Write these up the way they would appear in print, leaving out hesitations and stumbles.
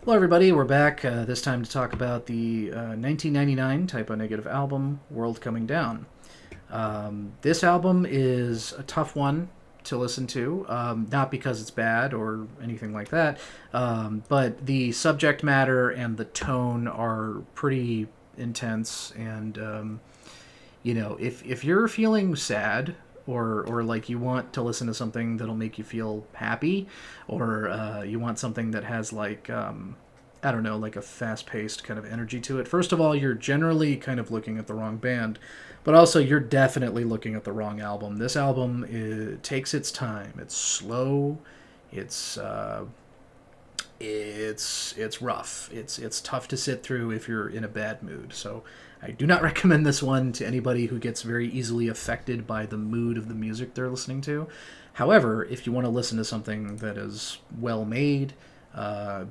Hello, everybody. We're back this time to talk about the 1999 Type O Negative album, World Coming Down. This album is a tough one to listen to, not because it's bad or anything like that, but the subject matter and the tone are pretty intense. And, if you're feeling sad or like you want to listen to something that'll make you feel happy, or you want something that has like I don't know, like a fast-paced kind of energy to it. First of all, you're generally kind of looking at the wrong band, but also you're definitely looking at the wrong album. This album takes its time. It's slow. It's it's rough. It's tough to sit through if you're in a bad mood. So I do not recommend this one to anybody who gets very easily affected by the mood of the music they're listening to. However, if you want to listen to something that is well made,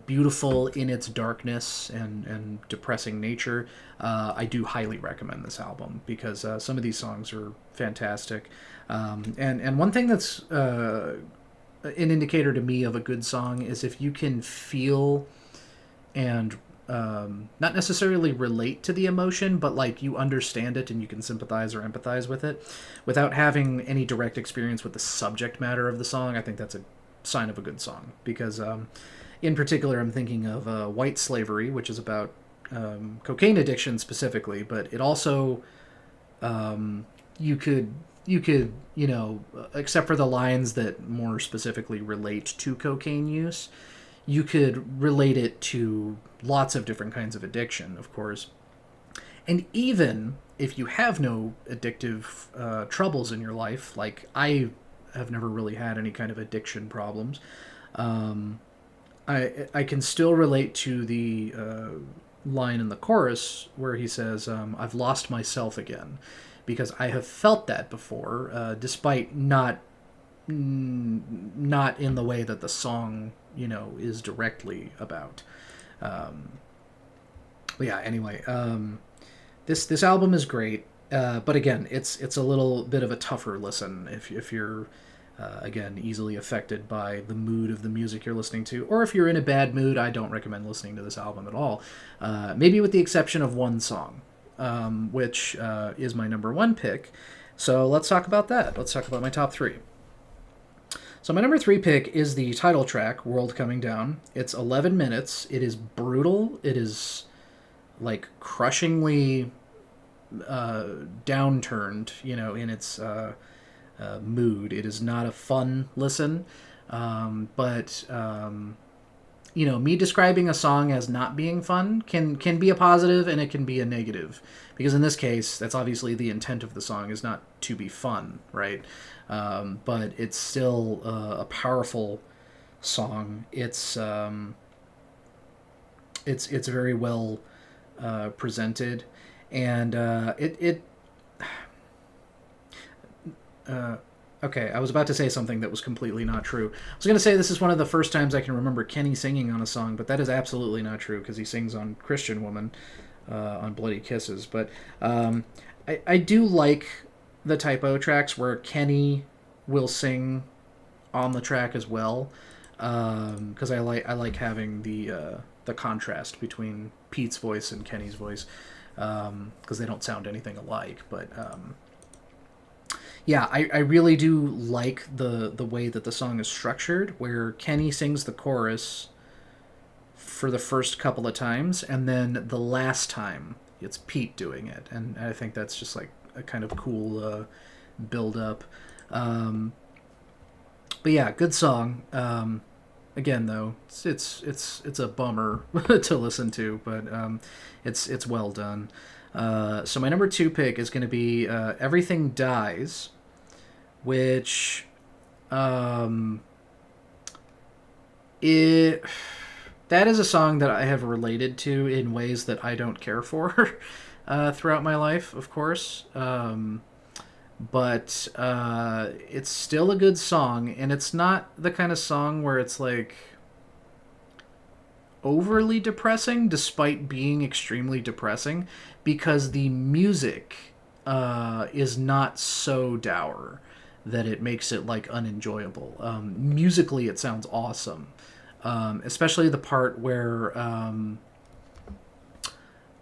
beautiful in its darkness and depressing nature, I do highly recommend this album because some of these songs are fantastic. And one thing that's an indicator to me of a good song is if you can feel and not necessarily relate to the emotion, but like you understand it and you can sympathize or empathize with it without having any direct experience with the subject matter of the song. I think that's a sign of a good song because, in particular, I'm thinking of White Slavery, which is about cocaine addiction specifically, but it also you could except for the lines that more specifically relate to cocaine use, you could relate it to lots of different kinds of addiction, of course. And even if you have no addictive troubles in your life, like I have never really had any kind of addiction problems, um, I can still relate to the line in the chorus where he says, "I've lost myself again," because I have felt that before, despite not in the way that the song is directly about. But yeah, anyway, this album is great, but again, it's a little bit of a tougher listen if you're again easily affected by the mood of the music you're listening to, or if you're in a bad mood. I don't recommend listening to this album at all. Maybe with the exception of one song, which is my number one pick. So let's talk about that. Let's talk about my top three. So my number three pick is the title track, World Coming Down. It's 11 minutes. It is brutal. It is like crushingly downturned, in its mood. It is not a fun listen, but me describing a song as not being fun can be a positive and it can be a negative, because in this case, that's obviously the intent of the song is not to be fun, right? But it's still a powerful song. It's very well presented, and okay, I was about to say something that was completely not true. I was going to say this is one of the first times I can remember Kenny singing on a song, but that is absolutely not true because he sings on Christian Woman on Bloody Kisses. But I do like the Type O tracks where Kenny will sing on the track as well, because I like having the contrast between Pete's voice and Kenny's voice, because they don't sound anything alike. But yeah, I really do like the way that the song is structured, where Kenny sings the chorus for the first couple of times, and then the last time it's Pete doing it, and I think that's just like a kind of cool build up. Um, but yeah, good song. Again, though, it's a bummer to listen to, but it's well done. So my number two pick is going to be "Everything Dies," which um, it that is a song that I have related to in ways that I don't care for throughout my life, of course. But it's still a good song, and it's not the kind of song where it's like overly depressing, despite being extremely depressing, because the music is not so dour that it makes it like unenjoyable. Musically, it sounds awesome. especially the part where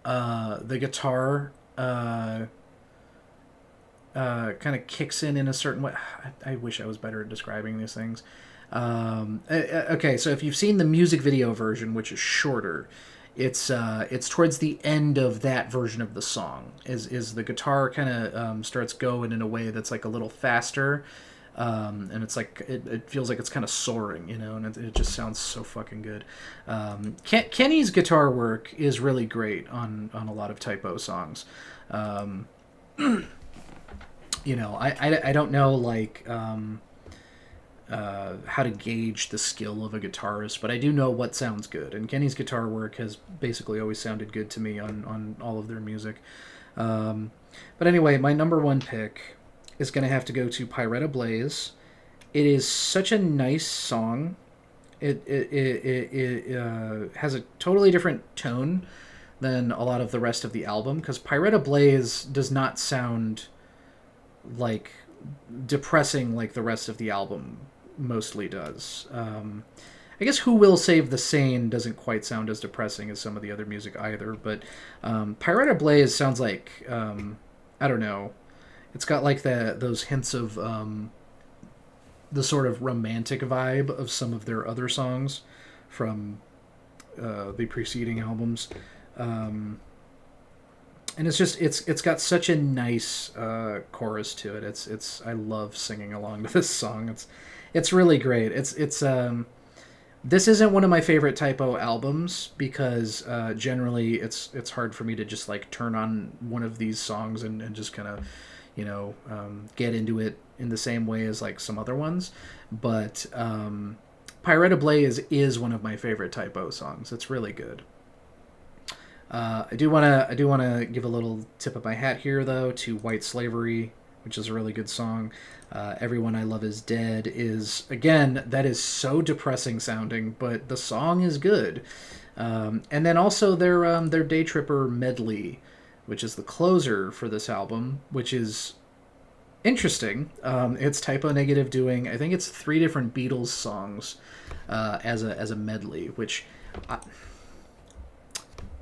the guitar kind of kicks in a certain way. I wish I was better at describing these things. Okay, so if you've seen the music video version, which is shorter, it's towards the end of that version of the song. Is the guitar kind of starts going in a way that's like a little faster, and it's like it feels like it's kind of soaring, you know, and it just sounds so fucking good. Kenny's guitar work is really great on a lot of Typo songs. You know, I don't know like how to gauge the skill of a guitarist, but I do know what sounds good, and Kenny's guitar work has basically always sounded good to me on all of their music. But anyway, my number one pick is going to have to go to Pyretta Blaze. It is such a nice song. It has a totally different tone than a lot of the rest of the album, because Pyretta Blaze does not sound like depressing like the rest of the album mostly does. I guess Who Will Save the Sane doesn't quite sound as depressing as some of the other music either, but Pyretta Blaze sounds like, I don't know, it's got like those hints of the sort of romantic vibe of some of their other songs from the preceding albums. And it's got such a nice chorus to it. It's I love singing along to this song. It's really great. This isn't one of my favorite Typo albums because generally it's hard for me to just like turn on one of these songs and just kind of, you know, get into it in the same way as like some other ones. But Pyretta Blaze is one of my favorite Typo songs. It's really good. I do want to give a little tip of my hat here though to White Slavery, which is a really good song. Everyone I Love Is Dead is, again, that is so depressing sounding, but the song is good. And then also their Day Tripper medley, which is the closer for this album, which is interesting. It's Typo Negative doing, I think it's 3 different Beatles songs as a medley, which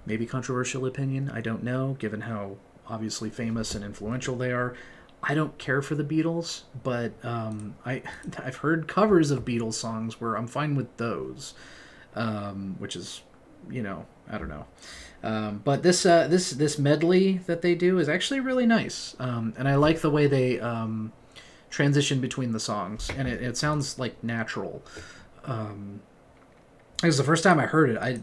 maybe controversial opinion, I don't know, given how obviously famous and influential they are. I don't care for the Beatles, but I've heard covers of Beatles songs where I'm fine with those, which is, you know, I don't know. But this medley that they do is actually really nice, and I like the way they transition between the songs, and it sounds like natural. It was the first time I heard it. I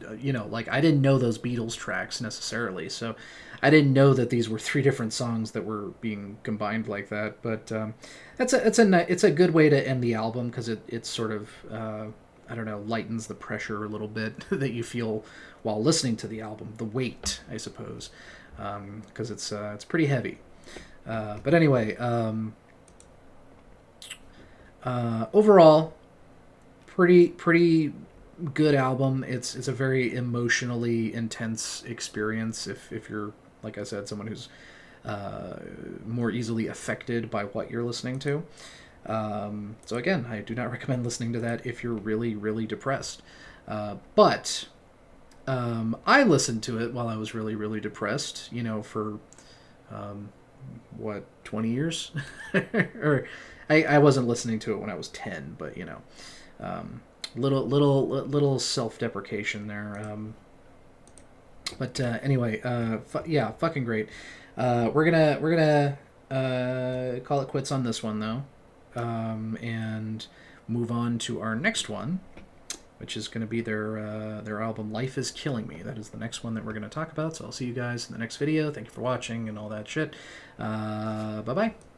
didn't know those Beatles tracks necessarily, so I didn't know that these were 3 different songs that were being combined like that. But it's a good way to end the album because it sort of I don't know, lightens the pressure a little bit that you feel while listening to the album, the weight, I suppose, because it's pretty heavy. But anyway, overall, pretty good album. It's a very emotionally intense experience if you're, like I said, someone who's more easily affected by what you're listening to. So again, I do not recommend listening to that if you're really, really depressed. But I listened to it while I was really, really depressed, you know, for 20 years? Or I wasn't listening to it when I was 10, but you know, little self-deprecation there. But anyway, yeah, fucking great. We're gonna call it quits on this one though, and move on to our next one, which is going to be their album Life Is Killing Me. That is the next one that we're going to talk about. So I'll see you guys in the next video. Thank you for watching and all that shit. Bye bye.